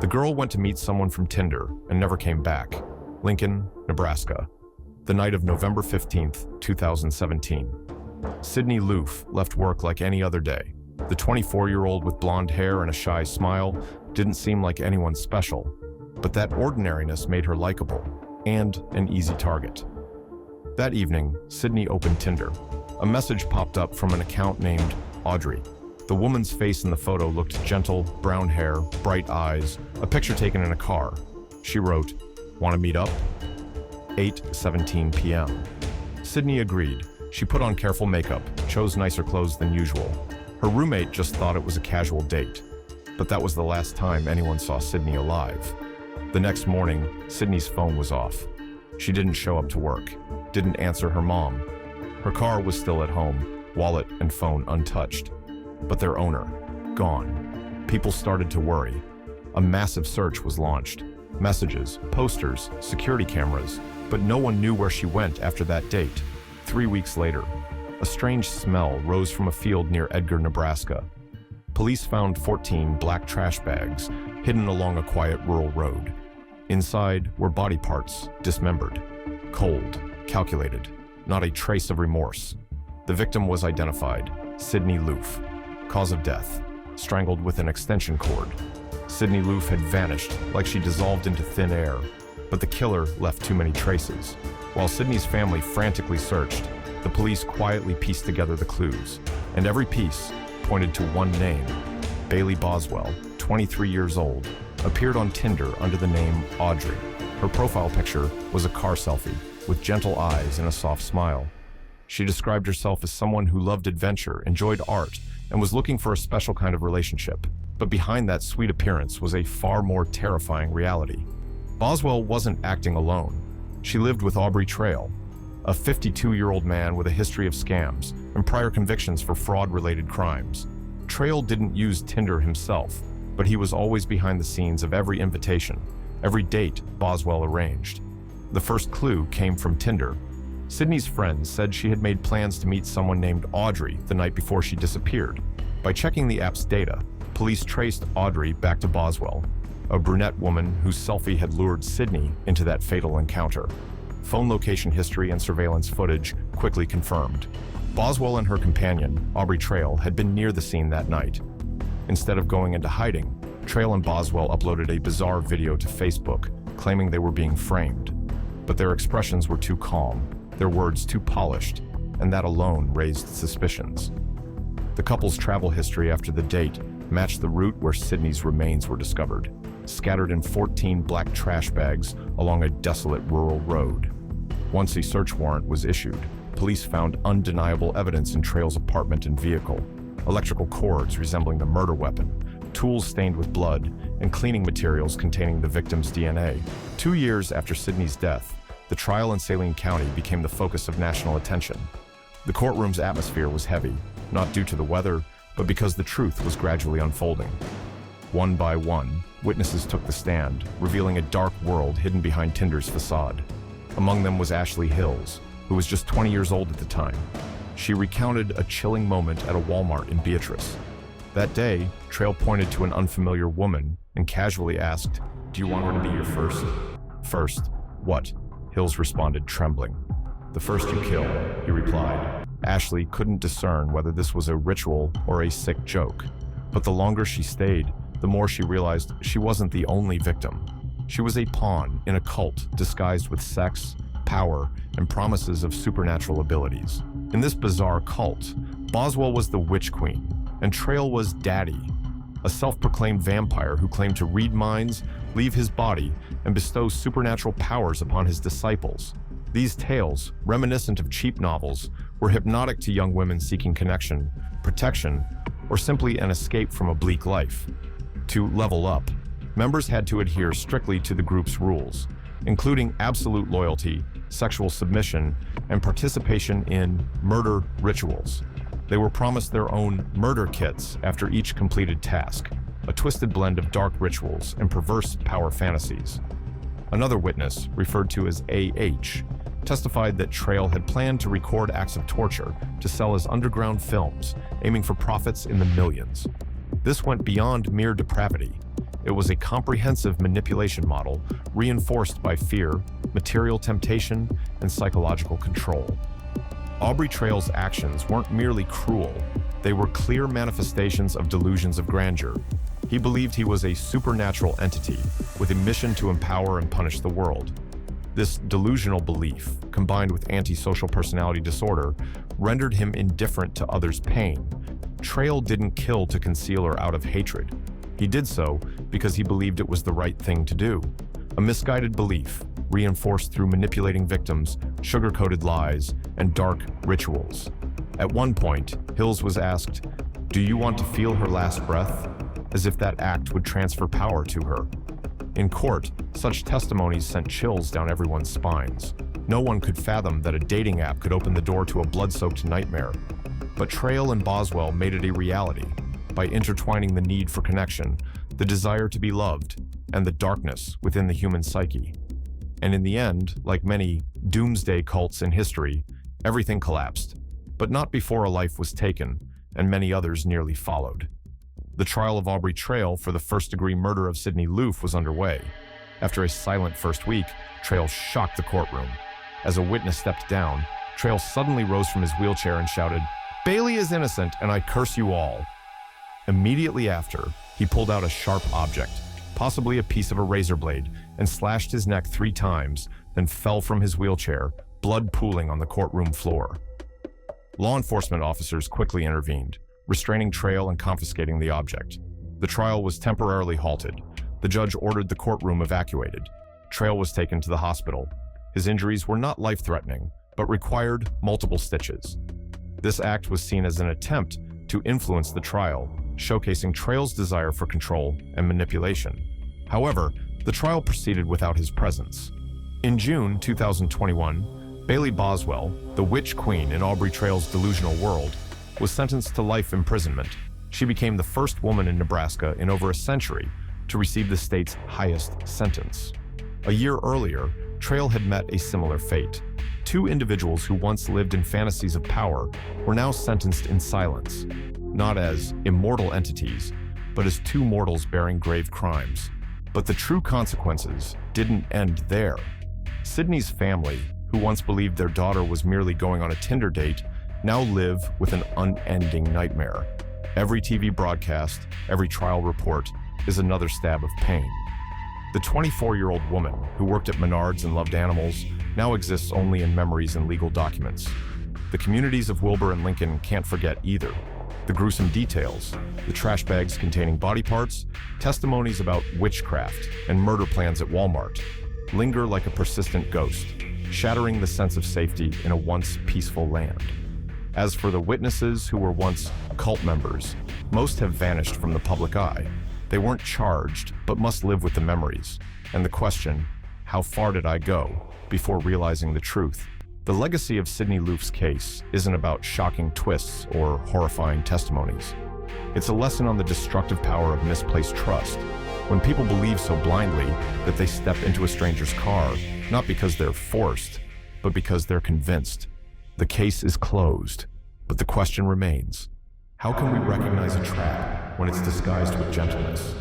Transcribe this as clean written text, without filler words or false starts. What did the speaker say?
The girl went to meet someone from Tinder and never came back. Lincoln, Nebraska. The night of November 15th, 2017. Sydney Loof left work like any other day. The 24-year-old with blonde hair and a shy smile didn't seem like anyone special, but that ordinariness made her likable and an easy target. That evening, Sydney opened Tinder. A message popped up from an account named Audrey. The woman's face in the photo looked gentle, brown hair, bright eyes, a picture taken in a car. She wrote, "Want to meet up?" 8:17 p.m. Sydney agreed. She put on careful makeup, chose nicer clothes than usual. Her roommate just thought it was a casual date. But that was the last time anyone saw Sydney alive. The next morning, Sydney's phone was off. She didn't show up to work, didn't answer her mom. Her car was still at home, wallet and phone untouched. But their owner, gone. People started to worry. A massive search was launched. Messages, posters, security cameras, but no one knew where she went after that date. 3 weeks later, a strange smell rose from a field near Edgar, Nebraska. Police found 14 black trash bags hidden along a quiet rural road. Inside were body parts, dismembered. Cold, calculated, not a trace of remorse. The victim was identified, Sydney Loof. Cause of death, strangled with an extension cord. Sydney Loof had vanished like she dissolved into thin air, but the killer left too many traces. While Sydney's family frantically searched, the police quietly pieced together the clues, and every piece pointed to one name. Bailey Boswell, 23 years old, appeared on Tinder under the name Audrey. Her profile picture was a car selfie with gentle eyes and a soft smile. She described herself as someone who loved adventure, enjoyed art, and was looking for a special kind of relationship. But behind that sweet appearance was a far more terrifying reality. Boswell wasn't acting alone. She lived with Aubrey Trail, a 52-year-old man with a history of scams and prior convictions for fraud-related crimes. Trail didn't use Tinder himself, but he was always behind the scenes of every invitation, every date Boswell arranged. The first clue came from Tinder. Sydney's friends said she had made plans to meet someone named Audrey the night before she disappeared. By checking the app's data, police traced Audrey back to Boswell, a brunette woman whose selfie had lured Sydney into that fatal encounter. Phone location history and surveillance footage quickly confirmed. Boswell and her companion, Aubrey Trail, had been near the scene that night. Instead of going into hiding, Trail and Boswell uploaded a bizarre video to Facebook, claiming they were being framed. But their expressions were too calm, their words too polished, and that alone raised suspicions. The couple's travel history after the date matched the route where Sydney's remains were discovered, scattered in 14 black trash bags along a desolate rural road. Once a search warrant was issued, police found undeniable evidence in Trail's apartment and vehicle: electrical cords resembling the murder weapon, tools stained with blood, and cleaning materials containing the victim's DNA. 2 years after Sydney's death, the trial in Saline County became the focus of national attention. The courtroom's atmosphere was heavy, not due to the weather, but because the truth was gradually unfolding. One by one, witnesses took the stand, revealing a dark world hidden behind Tinder's facade. Among them was Ashley Hills, who was just 20 years old at the time. She recounted a chilling moment at a Walmart in Beatrice. That day, Trail pointed to an unfamiliar woman and casually asked, "Do you want her to be your first?" "First? What?" Hills responded, trembling. "The first you kill," he replied. Ashley couldn't discern whether this was a ritual or a sick joke. But the longer she stayed, the more she realized she wasn't the only victim. She was a pawn in a cult disguised with sex, power, and promises of supernatural abilities. In this bizarre cult, Boswell was the witch queen, and Trail was Daddy, a self-proclaimed vampire who claimed to read minds, leave his body, and bestow supernatural powers upon his disciples. These tales, reminiscent of cheap novels, were hypnotic to young women seeking connection, protection, or simply an escape from a bleak life. To level up, members had to adhere strictly to the group's rules, including absolute loyalty, sexual submission, and participation in murder rituals. They were promised their own murder kits after each completed task, a twisted blend of dark rituals and perverse power fantasies. Another witness, referred to as AH, testified that Trail had planned to record acts of torture to sell as underground films, aiming for profits in the millions. This went beyond mere depravity. It was a comprehensive manipulation model reinforced by fear, material temptation, and psychological control. Aubrey Traill's actions weren't merely cruel, they were clear manifestations of delusions of grandeur. He believed he was a supernatural entity with a mission to empower and punish the world. This delusional belief, combined with antisocial personality disorder, rendered him indifferent to others' pain. Traill didn't kill to conceal or out of hatred. He did so because he believed it was the right thing to do. A misguided belief, reinforced through manipulating victims, sugar-coated lies, and dark rituals. At one point, Hills was asked, "Do you want to feel her last breath?" as if that act would transfer power to her. In court, such testimonies sent chills down everyone's spines. No one could fathom that a dating app could open the door to a blood-soaked nightmare. But Traill and Boswell made it a reality by intertwining the need for connection, the desire to be loved, and the darkness within the human psyche. And in the end, like many doomsday cults in history, everything collapsed, but not before a life was taken, and many others nearly followed. The trial of Aubrey Traill for the first-degree murder of Sidney Loof was underway. After a silent first week, Traill shocked the courtroom. As a witness stepped down, Traill suddenly rose from his wheelchair and shouted, "Bailey is innocent, and I curse you all." Immediately after, he pulled out a sharp object, possibly a piece of a razor blade, and slashed his neck 3 times, then fell from his wheelchair, blood pooling on the courtroom floor. Law enforcement officers quickly intervened, restraining Traill and confiscating the object. The trial was temporarily halted. The judge ordered the courtroom evacuated. Traill was taken to the hospital. His injuries were not life-threatening, but required multiple stitches. This act was seen as an attempt to influence the trial, showcasing Traill's desire for control and manipulation. However, the trial proceeded without his presence. In June 2021, Bailey Boswell, the witch queen in Aubrey Traill's delusional world, was sentenced to life imprisonment. She became the first woman in Nebraska in over a century to receive the state's highest sentence. A year earlier, Traill had met a similar fate. 2 individuals who once lived in fantasies of power were now sentenced in silence, not as immortal entities, but as 2 mortals bearing grave crimes. But the true consequences didn't end there. Sidney's family, who once believed their daughter was merely going on a Tinder date, now live with an unending nightmare. Every TV broadcast, every trial report is another stab of pain. The 24-year-old woman who worked at Menards and loved animals now exists only in memories and legal documents. The communities of Wilbur and Lincoln can't forget either. The gruesome details, the trash bags containing body parts, testimonies about witchcraft, and murder plans at Walmart linger like a persistent ghost, shattering the sense of safety in a once peaceful land. As for the witnesses who were once cult members, most have vanished from the public eye. They weren't charged, but must live with the memories. And the question, how far did I go before realizing the truth? The legacy of Sidney Loof's case isn't about shocking twists or horrifying testimonies. It's a lesson on the destructive power of misplaced trust. When people believe so blindly that they step into a stranger's car, not because they're forced, but because they're convinced. The case is closed, but the question remains, how can we recognize a trap when it's disguised with gentleness?